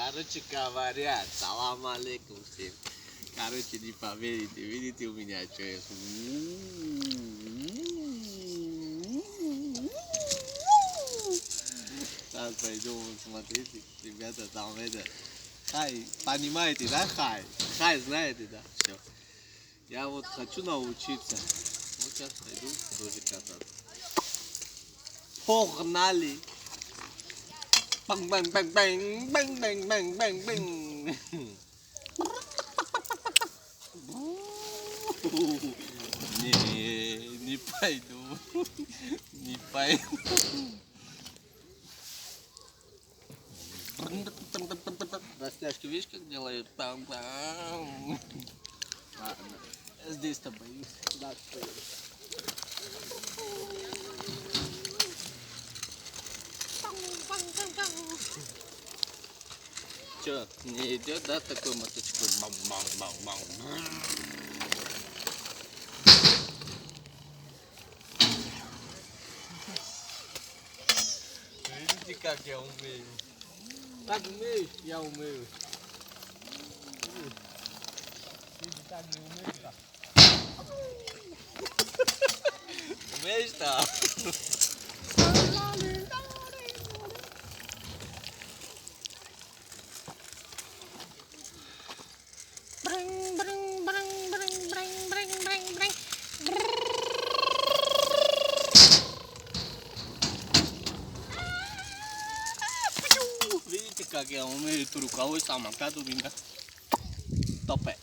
Короче говоря, салам алейкум всем. Короче, не поверите, видите у меня что есть? Сейчас пойдем, вот смотрите, ребята, там это... Хай, понимаете, да, хай? Хай знаете, да? Все. Я вот хочу научиться. Вот сейчас пойду тоже кататься. Погнали! Бang-бang-бang-бang, бang-бang-бang-бang-бang. Не пойду. Не пойду. Растяжки, видишь, как делают? Пам-пам. Ладно, здесь-то боюсь. Да, что, не идет, да, такой моточкой? Бам-бам-бам-бам. Видите, как я умею? Так умеешь, я умею. Ты так не умеешь-то. Умеешь-то? Видите, как я умею рукавой самокат у меня? Топе.